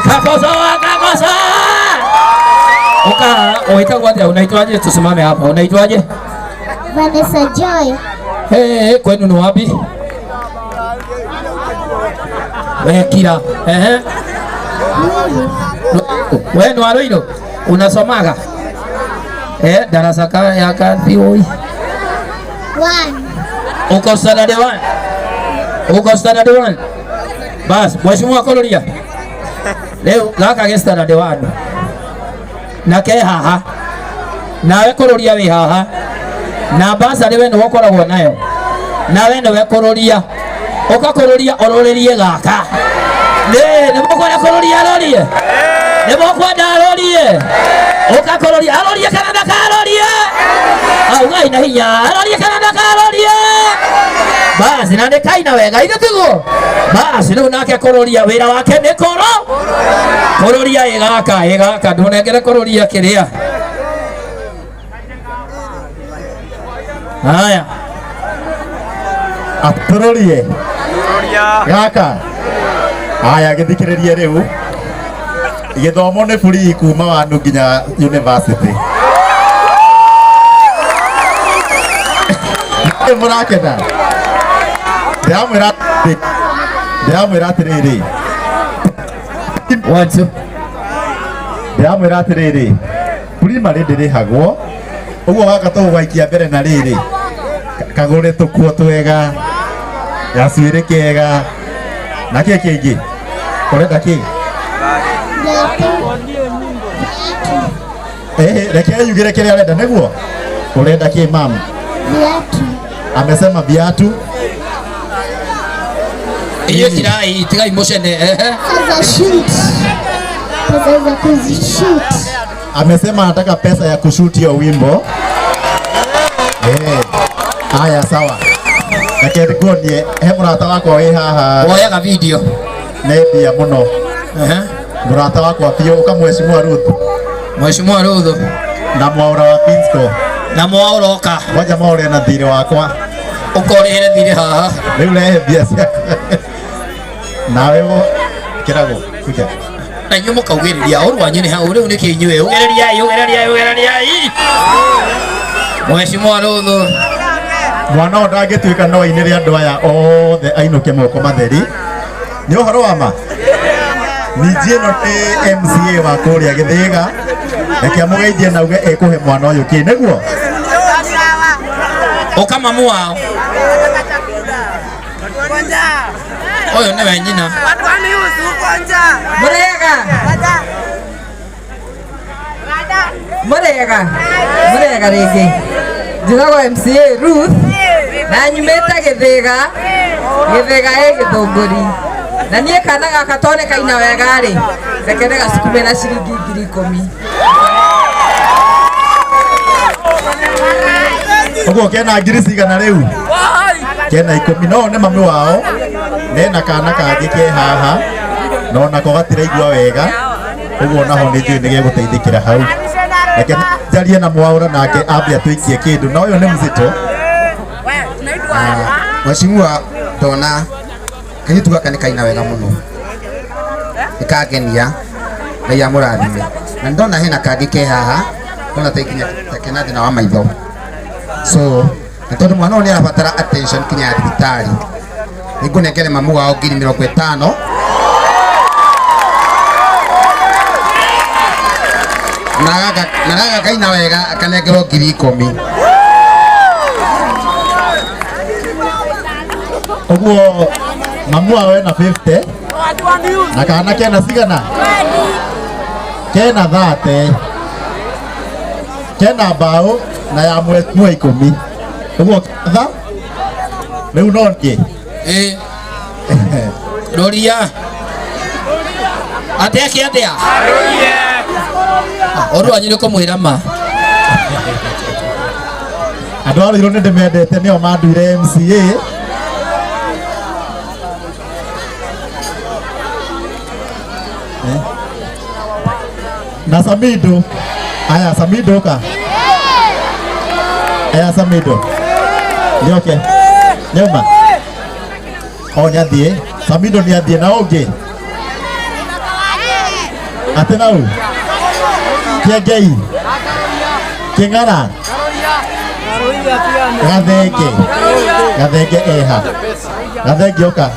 Kakosa. Unaitwaje? Unaitwaje? Tusimame hapa. Unaitwaje? Vanessa Joy. Kwenu ni wapi? Kila. Wewe ni Waroiro? Unasomaga? Darasa ya ngapi wewe? 1. Uko standard 1? Uko standard 1? Bas, mheshimiwa Koloria. Leo gaka ge standard 1. Na ke haha. Nawe Koloria we haha. Na basa lewe no gukoragwo nayo. Nawe no we Koloria. Uka Koloria ororerie gaka. Nĩ mũkwenda Koloria arorie? Nĩ mũkwenda arorie? Uka Koloria arorie kana ndakarorie? Au ngai na hinya arorie kana ndakarorie? Basi na ndekaina wega igatugo. Basi rĩu nake Koloria wĩra wake nĩ Koloria ĩgaka ndũnengere Koloria kĩrĩa. Haya. Koloria gaka. Haya gĩthikĩrĩrie rĩu. Gĩthomo nĩ free kuma wandu nginya university. Mũrakena. Ndĩramwĩra atĩrĩrĩ. Ndĩramwĩra atĩrĩrĩ. Primary ndĩrĩhagwo. Ũguo gaka tũgwaikia mbere na rĩrĩ. Kagũre tũkuo twega. Gacuĩrĩ kega. Na kĩ kĩngĩ? Ũrenda kĩ? Reke yugire kile arenda niguo. Urenda ki mama? Viatu. Amesema viatu. Iyo kirai tigai moshene Za shoot. Pesa za kuzishoot. Amesema anataka pesa ya kushoot hiyo wimbo. Haya sawa. Reke ngonie murata wako wi haha. Woyaga video. Nĩ ya muno. Murata wako pia ukamheshimiwa Ruth. Mheshimiwa Ruth na mwaura wa Pinsco na mwaura oka waja maure na thirĩ wakwa ukorere thirĩ haha rĩu rehe biacara nawe wo kĩrago kuja na nyumo kaugĩrĩria ũrwanyu nĩ hau rĩu nĩkĩ inyuĩ ũgereriai Mheshimiwa Ruth mwana ũyũ ndangĩtuĩka no ainĩre andũ aya othe ainũke moko matheri nĩ ũhoro wa ma ningĩ ĩno nĩ MCA wa kũrĩa Gĩthĩga reke mũgeithie na uge ĩkũhe mwana ũyũ kĩ nĩguo ũkamamu wao ũyũ nĩwe nyina mũrega rĩngĩ njĩragwo MCA Ruth na nyumĩte Gĩthĩga ĩ Gĩthũngũri na niĩ kana gaka tonekaina wega rĩ reke ndĩgacukume na ciringi 10,000 ũguo kena ngiri cigana rĩu kena 10 no nĩ mami wao nena kana kangĩ ke haha no nako gatiraigua wega ũguo naho nĩ njũĩ nĩ gĩgũteithĩkĩra hau reke njarie na mwaura nake ambia tũikie kĩndũ na ũyũ nĩ mzito Mheshimiwa Dona kahitu gaka nĩ kaina wega mũno ikagenia na ya mũrathime na ndona hena kangĩ ke haha ndona taikinya takena thĩna wa maitho so na tondũ mwana ũyũ nĩ arabatara attention kinya thibitarĩ nĩngũnengere mamu wao 50,000 na gaka kaina wega akanengerwo 10,000 ũguo mamu wao ena 50 na kana kena cigana kena 30 kena mbao na ya mwekua 10 ũguo ketha rĩu no ngĩ Roria atĩa ũrwanyu nĩ kũmwĩra ma andũ a Rũirũ nĩ ndĩmendete nĩo manduire MCA na Samido aya Samido ka aya Samido nĩoke nĩuma o nĩathiĩ Samido nĩathiĩ na ũngĩ Atenau. Kiagei. Kingara. Gathenge eha. Gathenge oka.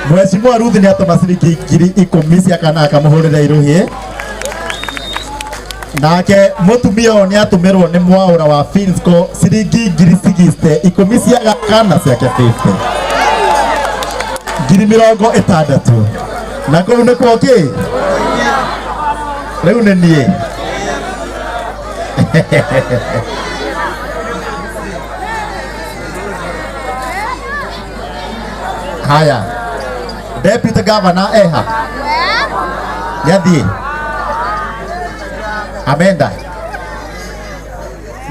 Mheshimiwa Ruth ni atuma ciringi ngiri 10 cia kana akamuhurira iruhie. Nake mutumia o ni atumirwo ni mwaura wa Finsco ciringi ngiri 60 10 cia kana ciake 50. Ngiri 60. Na kou nä kwokä rä u nä niä haya deputy governor eha nĩathiĩ amenda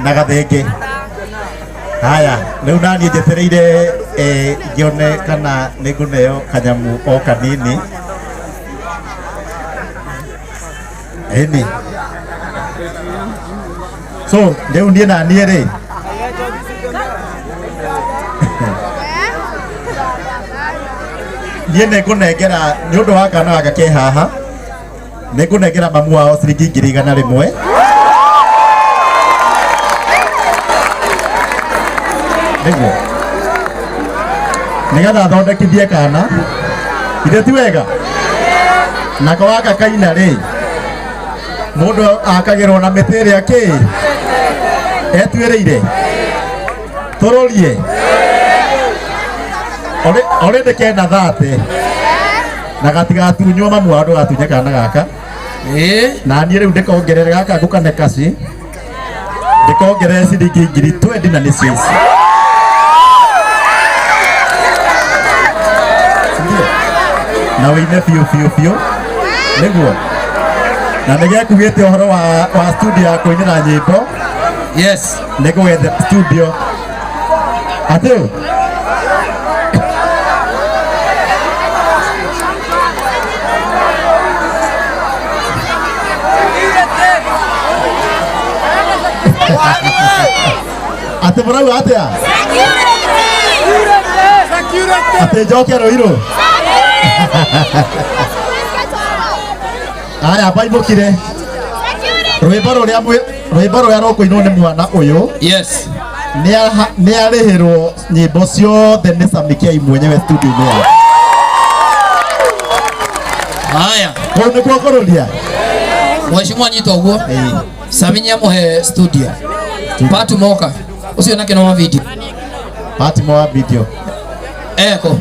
na Gathenge. Haya rĩu naniĩ njetereire ngĩone kana nĩ ngũneo kanyamu o kanini ĩni. So rĩu niĩ na niĩ rĩ niĩ nĩ ngũnengera nĩ ũndũ wa kana gaka ke haha nĩ ngũnengera mamu wao ciringi ngiri 100 nĩguo nĩgetha thondekithie kana ithe ti wega nako gaka kaina rĩ mũndũ akagĩrwo na mĩtĩ ĩrĩa kĩ etuĩrĩire tũrũrie already kena 30 na gatigatunywo mamu wao ndũgatunye kana gaka na niĩ rĩu ndĩkongerere gaka ngũkane kaci ndĩkongerere ciringi ngiri 20 na nĩcio ici na wĩine biũ nĩguo na nĩgĩakugĩte ũhoro wa studio ya kũinĩra nyĩmbo. Yes, nĩngũgethe studio atĩ atĩ mũrauga atĩa atĩ njoke Rũirũ. Aya baibũkire rwĩmbo rũrĩa rũkũinwo nĩ mwana ũyũ. Yes, nĩ arĩhĩrwo nyĩmbo ciothe nĩ Sami Kiai mwenyewe studio-inĩ yake. Haya kũu nĩkuo kũrũria mheshimiwa nyita ũguo Sami nĩamũhe studio Patu Moka ũcio nake no wa video Patu wa video eko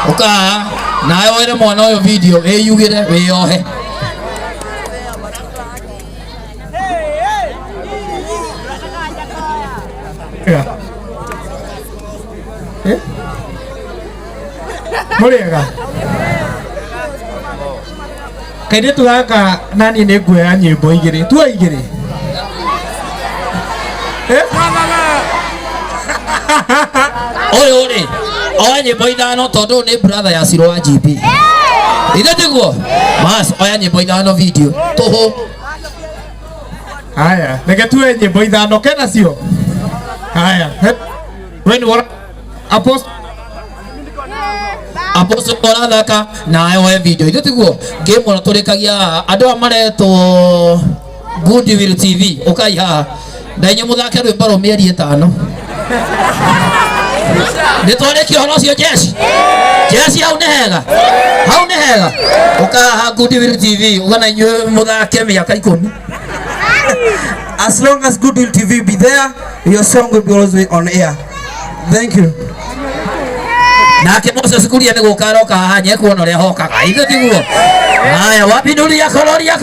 oka nawe wĩre mwana ũyũ video wĩyugĩre wĩyohe. Mũrĩega kairĩtu gaka nani nĩ nguoya nyĩmbo 2 tua 2 ũyũ rĩ oya nyĩmbo 5 tondũ nĩ brother ya Siro wa GP ithe tiguo mas oya nyĩmbo 5 video tũhũ. Haya reke tuwe nyĩmbo 5 kena cio. Haya when wora Apostle Thaka nawe woe video ithe tiguo game ona tũrĩkagia andũ a maretwo Goodwill TV ũkai haha ndainye mũthake rwĩmbo rwa mĩeri 5 nĩtwarĩkia ũhoro ũcio Jesse hau nĩ hega ũkaha Goodwill TV ũgana inyuĩ mũthake mĩaka 10. As long as Goodwill TV be there, your song will be always on air. Thank you. Nake Moses Kuria nĩ gũkaroka haha nyekuona ũrĩa hokaga ithe tiguo. Haya wapindulia koloria.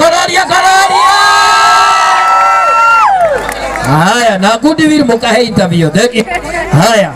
Haya na Goodwill mũkahe interview. Haya